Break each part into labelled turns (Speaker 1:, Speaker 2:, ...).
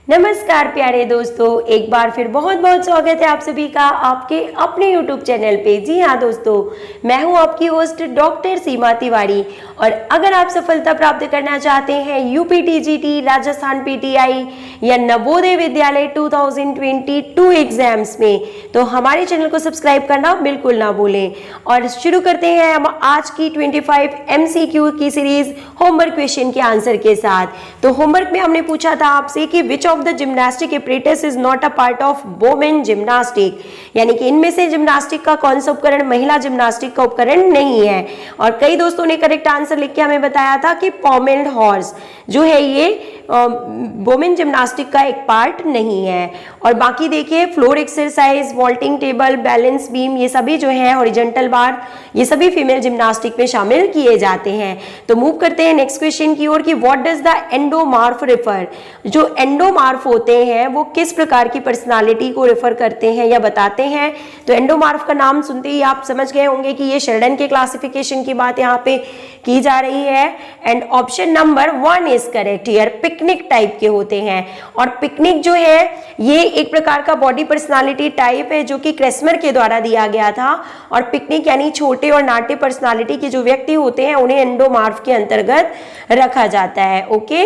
Speaker 1: नमस्कार प्यारे दोस्तों, एक बार फिर बहुत बहुत स्वागत है आप सभी का आपके अपने YouTube चैनल पे। जी हाँ दोस्तों, मैं हूँ आपकी होस्ट डॉक्टर सीमा तिवारी। और अगर आप सफलता प्राप्त करना चाहते हैं यूपीटीजीटी, राजस्थान पीटीआई या नवोदय विद्यालय 2022 एग्जाम्स में, तो हमारे चैनल को सब्सक्राइब करना बिल्कुल ना भूलें। और शुरू करते हैं हम आज की 25 MCQ की सीरीज होमवर्क क्वेश्चन के आंसर के साथ। तो होमवर्क में हमने पूछा था आपसे कि विच of the gymnastic apparatus is not a part of women gymnastic, यानी कि इनमें से जिम्नास्टिक का कौन सा उपकरण महिला जिम्नास्टिक का उपकरण नहीं है। और कई दोस्तों ने करेक्ट आंसर लिख के हमें बताया था कि पॉमेल्ड हॉर्स जो है ये वोमेन जिम्नास्टिक का एक पार्ट नहीं है। और बाकी देखिए floor exercise, vaulting table, balance beam, ये सभी जो है हॉरिजॉन्टल बार, ये सभी फीमेल जिम्नास्टिक में शामिल किए जाते हैं। तो मूव करते हैं नेक्स्ट क्वेश्चन की ओर कि व्हाट डज द एंडोमार्फ रेफर। जो एंडोमार्फ होते हैं वो किस प्रकार की पर्सनालिटी को रेफर करते हैं या बताते हैं। तो एंडोमार्फ का नाम सुनते ही आप समझ गए होंगे कि ये शेल्डन के क्लासिफिकेशन की बात यहाँ पे की जा रही है। And option number 1 is correct here. Picnic type के होते हैं। और पिकनिक जो है ये एक प्रकार का बॉडी पर्सनालिटी टाइप है जो कि क्रेस्मर के द्वारा दिया गया था। और पिकनिक यानी छोटे और नाटे पर्सनालिटी के जो व्यक्ति होते हैं उन्हें एंडोमार्फ के अंतर्गत रखा जाता है। ओके,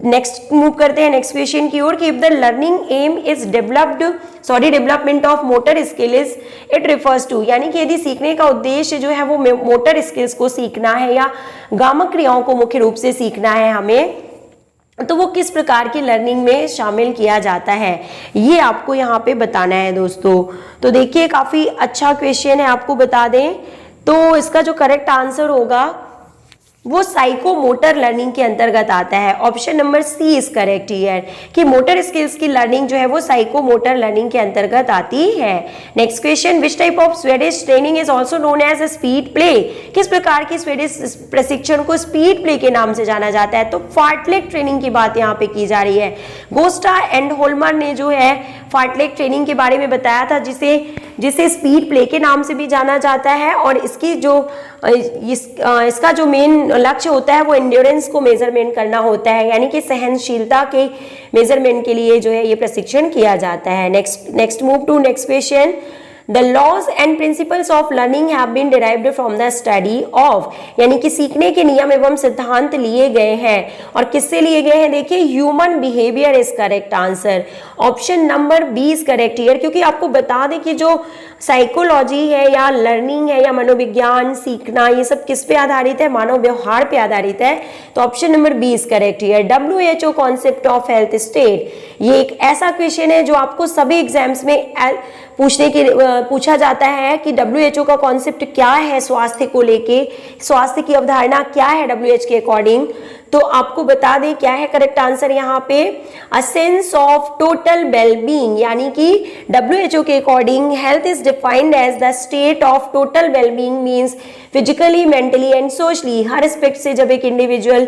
Speaker 1: नेक्स्ट मूव करते हैं नेक्स्ट क्वेश्चन की ओर कि if the learning aim is development of motor skills it refers to, यानी कि यदि सीखने का उद्देश्य जो है वो मोटर स्किल्स को सीखना है या गामक क्रियाओं को मुख्य रूप से सीखना है हमें, तो वो किस प्रकार की लर्निंग में शामिल किया जाता है, ये आपको यहाँ पे बताना है दोस्तों। तो देखिए काफी अच्छा क्वेश्चन है, आपको बता दें तो इसका जो करेक्ट आंसर होगा वो साइकोमोटर लर्निंग के अंतर्गत आता है। Option number C is correct here कि मोटर स्किल्स की लर्निंग जो है वो साइकोमोटर लर्निंग के अंतर्गत आती है। Next question, which type of Swedish training is also known as a speed play. किस प्रकार की स्वेडिश प्रशिक्षण को स्पीड प्ले के नाम से जाना जाता है। तो फार्टलेग ट्रेनिंग की बात यहाँ पे की जा रही है। गोस्टा एंड होल्मर ने जो है फार्टलेग ट्रेनिंग के बारे में बताया था जिसे स्पीड प्ले के नाम से भी जाना जाता है। और इसकी जो इसका जो मेन लक्ष्य होता है वो एंड्योरेंस को मेजरमेंट करना होता है, यानी कि सहनशीलता के मेजरमेंट के लिए जो है ये प्रशिक्षण किया जाता है। Next move to next question, The laws and principles of learning have been derived from the study of, यानी कि सीखने के नियम एवं सिद्धांत लिए गए हैं। और किससे लिए गए हैं, देखिए human behaviour is correct answer. Option number B is correct here, क्योंकि आपको बता दें कि जो साइकोलॉजी है या लर्निंग है या मनोविज्ञान सीखना, ये सब किस पे आधारित है, मानव व्यवहार पे आधारित है। तो option number B is correct here. WHO concept of health state, ये एक ऐसा क्वेश्चन है जो आपको सभी एग्जाम्स में पूछा जाता है कि WHO का कॉन्सेप्ट क्या है स्वास्थ्य को लेके, स्वास्थ्य की अवधारणा क्या है WHO के अकॉर्डिंग। तो आपको बता दें क्या है करेक्ट आंसर यहाँ पे, a sense of total wellbeing, यानी कि WHO के according health is defined as the state of total wellbeing means physically, mentally and socially. हर एस्पेक्ट से जब एक इंडिविजुअल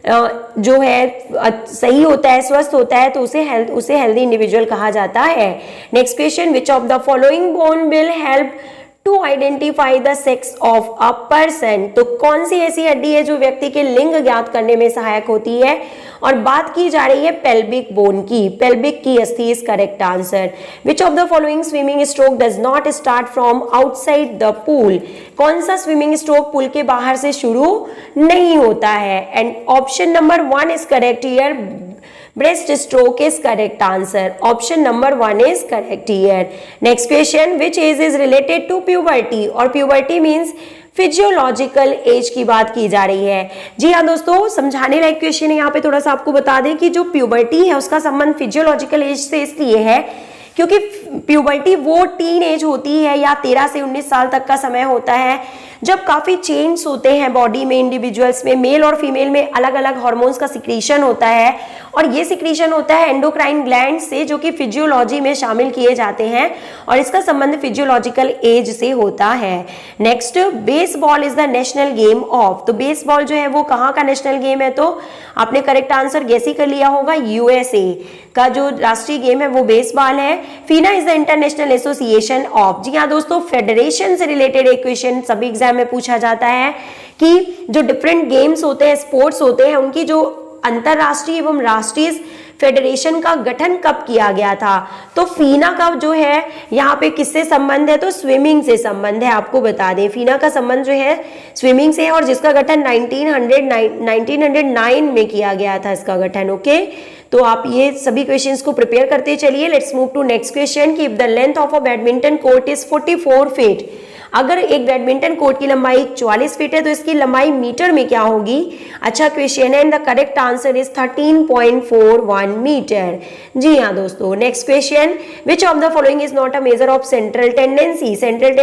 Speaker 1: जो है सही होता है, स्वस्थ होता है, तो उसे हेल्दी इंडिविजुअल कहा जाता है। Next question, which of the following bone will help to identify the sex of a person. तो कौन सी ऐसी हड्डी है जो व्यक्ति के लिंग ज्ञात करने में सहायक होती है। और बात की जा रही है पेल्विक बोन की, पेल्विक की अस्थि is correct answer. Which of the following swimming stroke does not start from outside the pool. कौन सा स्विमिंग स्ट्रोक पूल के बाहर से शुरू नहीं होता है। And option number 1 is correct here, breast stroke is correct answer. Option number 1 is correct here. Next question, which age is related to puberty. और प्यूबर्टी मींस फिजियोलॉजिकल एज की बात की जा रही है। जी हाँ दोस्तों, समझाने लायक क्वेश्चन है यहाँ पे। थोड़ा सा आपको बता दें कि जो प्यूबर्टी है उसका संबंध फिजियोलॉजिकल एज से इसलिए है क्योंकि प्यूबर्टी वो टीन एज होती है या 13 से 19 साल तक का समय होता है जब काफी चेंज होते हैं बॉडी में, इंडिविजुअल्स में, मेल और फीमेल में अलग अलग हार्मोन्स का सिक्रीशन होता है। और ये सिक्रीशन होता है एंडोक्राइन ग्लैंड से जो कि फिजियोलॉजी में शामिल किए जाते हैं और इसका संबंध फिजियोलॉजिकल एज से होता है। Next, baseball is the national game of. तो बेसबॉल जो है वो कहाँ का नेशनल गेम है, तो आपने करेक्ट आंसर गैस ही कर लिया होगा, USA का जो राष्ट्रीय गेम है वो बेसबॉल है। FINA is the international association of. जी हाँ दोस्तों, फेडरेशन से रिलेटेड एक क्वेश्चन सभी एग्जाम में पूछा जाता है कि जो डिफरेंट गेम्स होते हैं, स्पोर्ट्स होते हैं, उनकी जो अंतरराष्ट्रीय एवं राष्ट्रीय फेडरेशन का गठन कब किया गया था? तो फीना का जो है यहाँ पे किससे संबंध है? तो स्विमिंग से संबंध है। आपको बता दें फीना का संबंध जो है स्विमिंग से है और जिसका गठन 1909 में किया गया था इसका गठन। ओके, तो आप ये सभी क्वेश्चंस को प्रिपेयर करते चलिए। Let's move to next question कि if the length of a badminton court is 44 feet, अगर एक बैडमिंटन कोर्ट की लंबाई 44 फीट है तो इसकी लंबाई मीटर में क्या होगी? अच्छा क्वेश्चन है and the correct answer is 13.41 metre. जी हाँ दोस्तों, next question, which of the following is not a measure of central tendency? Central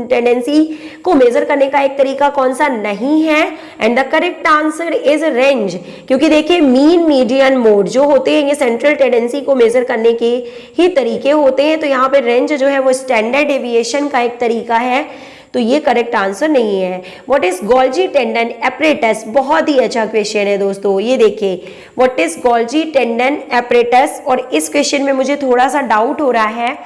Speaker 1: tendency को मेजर करने का एक तरीका कौन सा नहीं है? And the correct answer is range, क्योंकि देखिए मीन मीडियन मोड जो होते हैं ये सेंट्रल टेंडेंसी को मेजर करने के ही तरीके होते हैं, तो यहाँ पे रेंज जो है वो स्टैंडर्ड डेविएशन का एक तरीका है, तो ये करेक्ट आंसर नहीं है। What is Golgi tendon apparatus? बहुत ही अच्छा क्वेश्चन है दोस्तों, ये देखिए what is Golgi tendon apparatus, और इस क्वेश्चन में मुझे थोड़ा सा डाउट हो रहा है,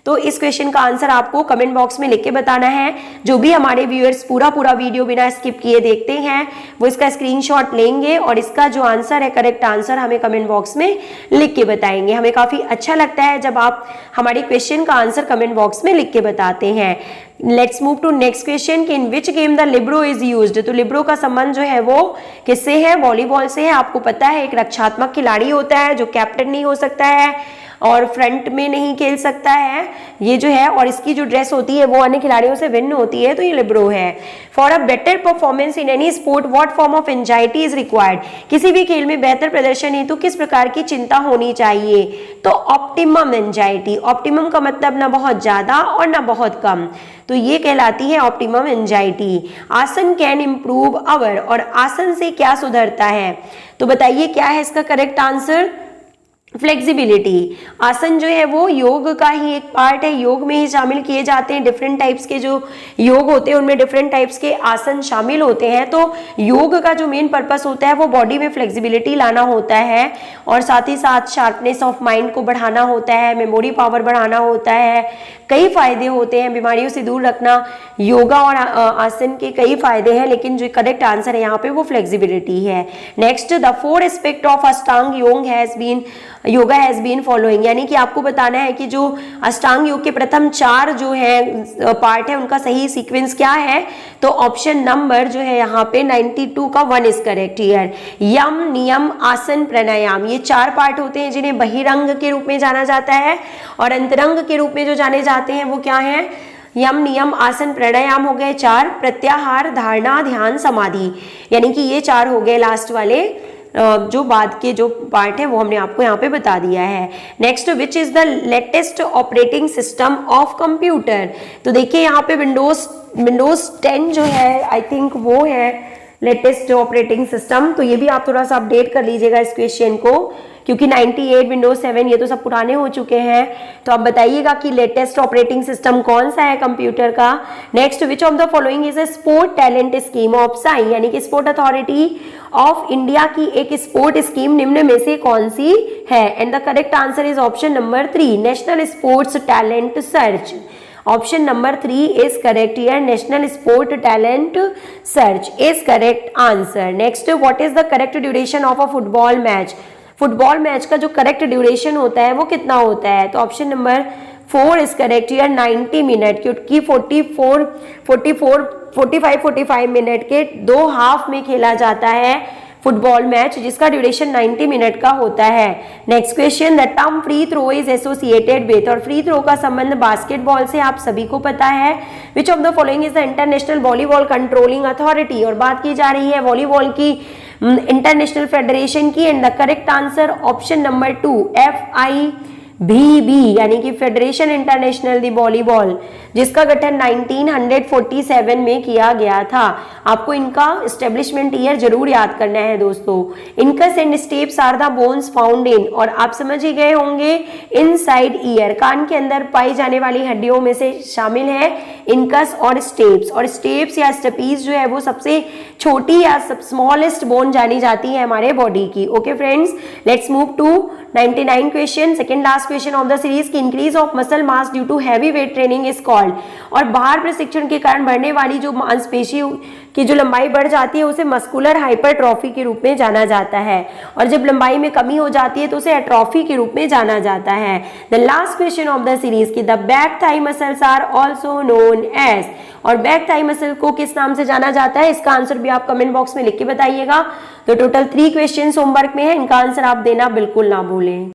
Speaker 1: तो इस क्वेश्चन का आंसर आपको कमेंट बॉक्स में लिख के बताना है। जो भी हमारे व्यूअर्स पूरा वीडियो बिना स्किप किए देखते हैं वो इसका स्क्रीनशॉट लेंगे और इसका जो आंसर है करेक्ट आंसर हमें कमेंट बॉक्स में लिख के बताएंगे। हमें काफी अच्छा लगता है जब आप हमारे क्वेश्चन का आंसर कमेंट बॉक्स में लिख के बताते हैं। Let's move to next question कि in which game the libero is used? तो लिब्रो का संबंध जो है वो किससे है? वॉलीबॉल से है। आपको पता है एक रक्षात्मक खिलाड़ी होता है जो कैप्टन नहीं हो सकता है और फ्रंट में नहीं खेल सकता है ये जो है, और इसकी जो ड्रेस होती है वो अन्य खिलाड़ियों से भिन्न होती है, तो ये लिब्रो है। For a better performance in any sport what form of anxiety is required? किसी भी खेल में बेहतर प्रदर्शन हेतु किस प्रकार की चिंता होनी चाहिए? तो ऑप्टिमम एंजाइटी। ऑप्टिमम का मतलब ना बहुत ज्यादा और ना बहुत कम, तो ये कहलाती है ऑप्टिमम एंजाइटी। आसन कैन इम्प्रूव अवर, और आसन से क्या सुधरता है? तो बताइए क्या है इसका करेक्ट आंसर? फ्लेक्सिबिलिटी। आसन जो है वो योग का ही एक पार्ट है, योग में ही शामिल किए जाते हैं। डिफरेंट टाइप्स के जो योग होते हैं उनमें डिफरेंट टाइप्स के आसन शामिल होते हैं, तो योग का जो मेन पर्पस होता है वो बॉडी में फ्लेक्सिबिलिटी लाना होता है और साथ ही साथ शार्पनेस ऑफ माइंड को बढ़ाना होता है, मेमोरी पावर बढ़ाना होता है, कई फायदे होते हैं, बीमारियों से दूर रखना। योगा और आसन के कई फायदे हैं, लेकिन जो करेक्ट आंसर है यहाँ पे वो फ्लेक्सिबिलिटी है। Next, the 4 aspect of Ashtanga yoga has been following, यानी कि आपको बताना है कि जो अष्टांग योग के प्रथम 4 जो है पार्ट है उनका सही सीक्वेंस क्या है? तो ऑप्शन नंबर जो है यहाँ पे 92 का 1 इज करेक्ट हियर। यम, नियम, आसन, प्राणायाम, ये 4 पार्ट होते हैं जिन्हें बहिरंग के रूप में जाना जाता है, और अंतरंग के रूप में जो जाने जाते हैं वो क्या है? यम, नियम, आसन, प्राणायाम हो गए 4, प्रत्याहार, धारणा, ध्यान, समाधि, यानी कि ये 4 हो गए लास्ट वाले। जो बाद के जो पार्ट है वो हमने आपको यहाँ पे बता दिया है। Next, which is the latest operating system of computer? तो देखिए यहाँ पे विंडोज 10 जो है आई थिंक वो है लेटेस्ट ऑपरेटिंग सिस्टम, तो ये भी आप थोड़ा सा अपडेट कर लीजिएगा इस क्वेश्चन को, क्योंकि 98, विंडोज 7 ये तो सब पुराने हो चुके हैं। तो आप बताइएगा कि लेटेस्ट ऑपरेटिंग सिस्टम कौन सा है कंप्यूटर का। Next, which of the following is a sport talent scheme of Sai, यानी कि स्पोर्ट अथॉरिटी ऑफ इंडिया की एक स्पोर्ट स्कीम निम्न में से कौन सी है? And the correct answer is option number 3, national sports talent search. Option number 3 is correct here. National Sport Talent Search is correct answer. Next, what is the correct duration of a football match? Football match का जो correct duration होता है वो कितना होता है? तो option number 4 is correct here, 90 minute, क्योंकि 45 मिनट के 2 हाफ में खेला जाता है फुटबॉल मैच, जिसका ड्यूरेशन 90 मिनट का होता है। Next question, the term free throw is associated with, और फ्री थ्रो का संबंध बास्केटबॉल से आप सभी को पता है। Which of the following is the international volleyball controlling authority, और बात की जा रही है वॉलीबॉल की इंटरनेशनल फेडरेशन की। And the correct answer option number 2, FIVB, यानी कि फेडरेशन इंटरनेशनल दी वॉलीबॉल, जिसका गठन 1947 में किया गया था। आपको इनका एस्टेब्लिशमेंट ईयर जरूर याद करना है दोस्तों। Incus and stapes are the bones found in, और आप समझ ही गए होंगे इनसाइड ईयर, कान के अंदर पाई जाने वाली हड्डियों में से शामिल है इनकस और स्टेप्स। और स्टेप्स या स्टेपीज जो है वो सबसे छोटी या स्मॉलेस्ट बोन जानी जाती है हमारे बॉडी की। Okay friends, let's move to 99 question, second last question of the series की increase of muscle mass due to heavy weight training is called, और बाहर प्रशिक्षण के कारण बढ़ने वाली जो मांसपेशी कि जो लंबाई बढ़ जाती है उसे मस्कुलर हाइपरट्रॉफी के रूप में जाना जाता है, और जब लंबाई में कमी हो जाती है तो उसे एट्रॉफी के रूप में जाना जाता है। The last question of the series की the back thigh muscles are also known as, और बैक थाई मसल को किस नाम से जाना जाता है, इसका आंसर भी आप कमेंट बॉक्स में लिख के बताइएगा। तो टोटल 3 क्वेश्चन होमवर्क में है, इनका आंसर आप देना बिल्कुल ना भूलें।